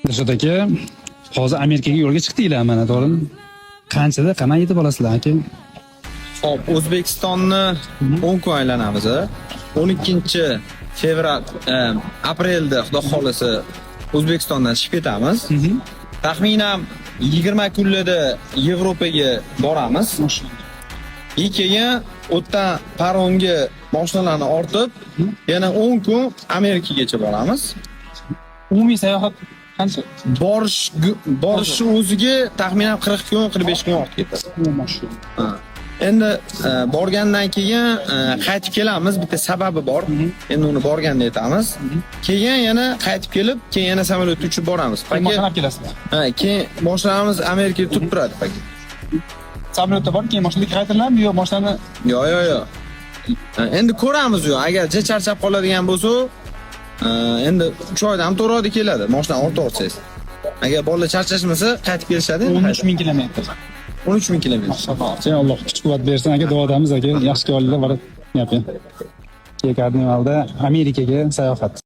Dilshod aka, hozir Amerikaga yo'lga chiqdinglar mana, to'g'rimi? Qanchada qanday yetib olasizlar aka? Hop, O'zbekistonni 10 kun aylanamiz. 12-fevral, aprelda xudo xolasa O'zbekistondan chiqib ketamiz. Taxminan 20 kunlarda Yevropaga boramiz. Keyin o'tdan paronga mashinalarni ortib, yana 10 kun Amerikagacha boramiz. Umumiy sayohat qancha? Borish o'ziga taxminan 40 kun, 45 kun ortib ketadi. Ha. Endi borgandan keyin qaytib kelamiz. Bitta sababi bor. Endi uni borganda aytamiz. Keyin yana qaytib kelib, keyin yana samolyotda uchib boramiz. Mashina olib kelasizlar. Ha, keyin mashinamiz Amerikada turib turadi paket. Samolyotda bor, keyin mashinaga qaytariladimi yo mashinani? Yo'q. Endi ko'ramiz yo. Agar charchab qoladigan bo'lsa, endi 3 oydan ham 4 oyda keladi. Mashina ortib olsangiz. Agar bolalar charchashmasa, qaytib kelishadi. 13,000 kilometr. 13,000 kilometr. Maşallah. Alloh kuch-quvvat bersin aka, duodamiz aka. Yaxshi ko'ringlar, borib yaping. Karnivalda Amerikaga sayohat.